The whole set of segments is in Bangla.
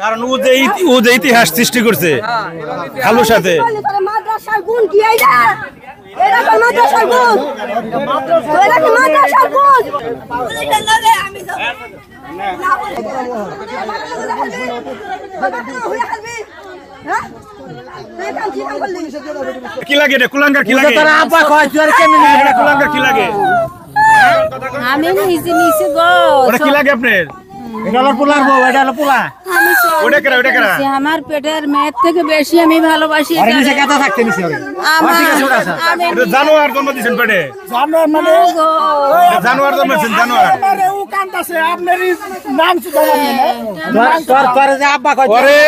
কারণ ও যে ইতিহাস সৃষ্টি করছে খালুর সাথে। মাদ্রাসার গুণ কি এইটা? এরা তো মাদ্রাসার গুণ, এরা কি মাদ্রাসার গুণ? পুলিশের লগে আমি যাব না বলি বাবা তো হইয়া খাবি। হ্যাঁ তুই কাম কি কাম করলি? কি লাগে রে কুলাঙ্গার? কি লাগে তারা আব্বা কয় তুই আর কেমনে এটা কুলাঙ্গার? কি লাগে আমি নিচে গো। ওটা কি লাগে আপনার? এটা হলো পোলার বউ, এটা হলো পোলা। ওটা কেরা? ওটা কেরা? আমার পেটের মেয়ের থেকে বেশি আমি ভালোবাসি। আরে নিচে কথা থাকতে নিচে ওরে। এটা জানোয়ার জন্ম দিয়েছেন পেটে? জানোয়ার মানে জানোয়ার জন্ম দিয়েছেন? জানোয়ার আরে ও কান্দাছে আপনারই নাম সুদা না। তোর যে আব্বা কয় ওরে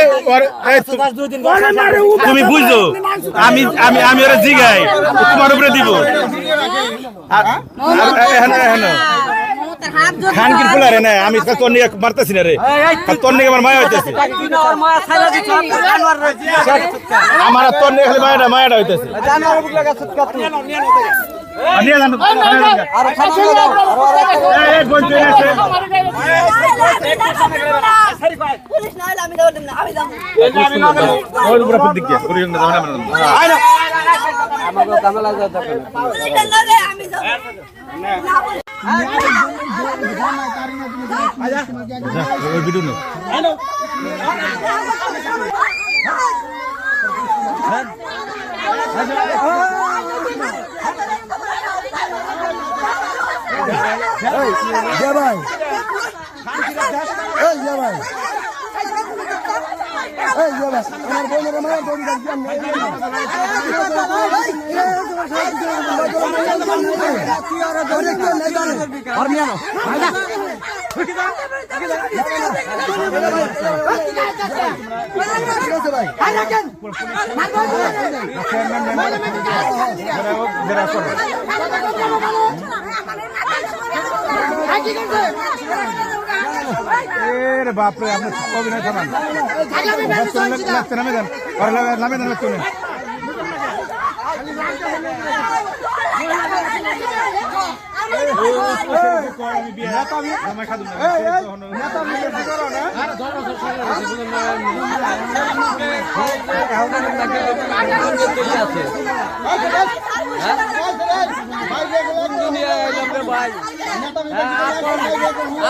এই তোর দুই দিন তুমি বুঝছো? আমি আমি আমি ওরে জিগাই তোমার উপরে দিব। খান কি ফুলা রে? না আমি তোর নিয়ে মারতেছি না রে, তোর নিয়ে আমার মায়া হইতেছে। আমার তোর নিয়ে খালি মায়াটা হইতেছে। বাপরে আপনি অভিনয় থামান নামে দেন নামে দেন চলে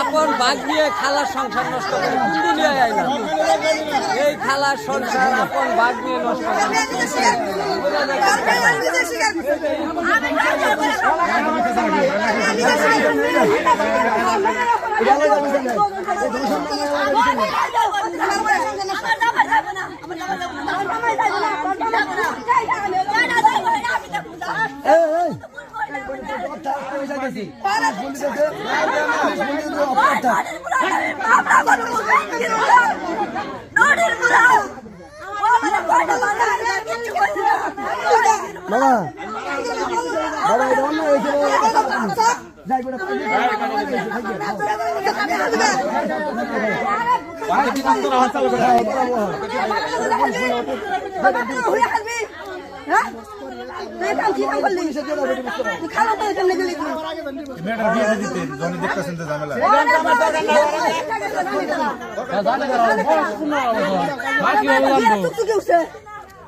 আপন ভাগ নিয়ে খালার সংসার নষ্ট করে কোন দুনিয়ায় আইলাম? এই খালার সংসার আপন ভাগ নিয়ে নষ্ট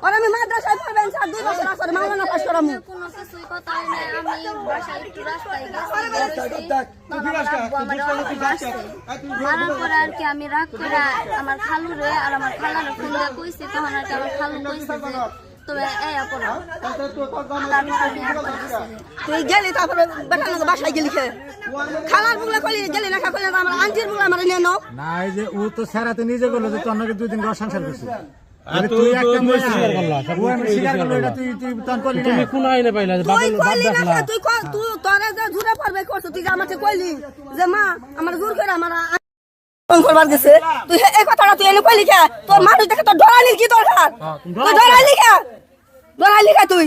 আর আমি মাদ্রাসায় পড়বেন স্যার 2 বছর আসলে মাওলানা পাস করামু। কোনো কিছুই কথা হয় না। আমি বাসায় একটু রাস্তায় গেছি, মারার পরে আর কি আমি রাগ করে আমার খালুরে আর আমার খালারে ফোন দিয়ে কইছি। তখন আর কি আমার খালু কইছে যে তবে এই আপনা তুই গেলি তারপরে বেটানো বাসায় গেলি খে খালার বুগলা কইলি গেলি না খা কইলি আমার আন্টির বুগলা আমার নিয়ে নাও না। এই যে ও তো সারাতে নিজে বলল যে তোর নাকি 2 দিন ঘর সংসার করছিস। তুই একটা মেয়ে স্বীকার করলা, ও আমি স্বীকার করলো এটা তুই তখন করলি না। তুমি কোন আইনে পাইলা যে তুই কইলি না তুই তুই তোরে যে জুরে পড়বে করছ তুই যে আমাকে কইলি যে মা আমার জোর করে আমার ফোন করবার গেছে। তুই এই কথাটা তুই এনে কইলি কে? তোর মানুষ দেখে তোর ডরালি কি দরকার? তুই ডরালি কে? ডরালি কে তুই?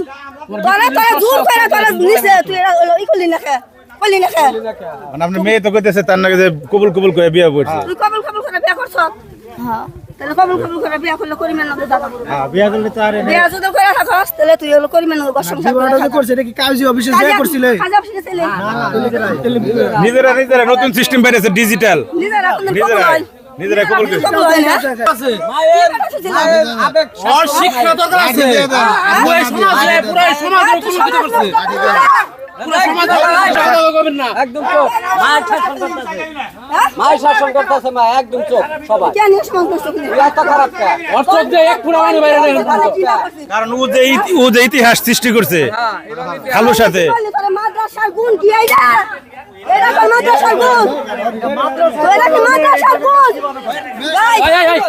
তোরে জোর করে তোরে নিছে তুই ই করলি না কে? কইলি না কে? মানে আপনি মেয়ে তো কইতেছে তার নাকি যে কবুল করে বিয়ে করছে। তুই কবুল করে বিয়ে করছ? হ্যাঁ তাহলে কবুল করে বিয়ে করলে করিমেন না দাদা। হ্যাঁ বিয়া করলে তো আর বিয়ে যদি করে থাকস তাহলে তুই হলো করিমেন না বসং জীবনটা করছে এটা কি কাজী অফিসে যাই করছিলে? কাজী অফিসে ছিলে নিজেরা নতুন সিস্টেম বেরিয়েছে ডিজিটাল। নিজেরা কোন নিজেরা কবুল করছে কবুল হয় না? মায়ের আবেগ শিক্ষা দরকার আছে পুরো সমাজে পুরো সমাজের উপলব্ধি করছে পুরো সমাজে করবেন না একদম চোখ মায়ের শাসন করতেছে মায়ের শাসন করতেছে মা একদম চোখ সবাই কেন সমাজ নষ্ট করে? এত খারাপ কে অর্থ দিয়ে এক পুরো মানে বাইরে নেই কারণ ও যে ইতিহাস সৃষ্টি করছে খালুর সাথে তোরা মাদ্রাসার গুণ কি আইলা? এরা কোন মাদ্রাসার গুণ? এরা কি মাদ্রাসার গুণ? এই, এই, এই।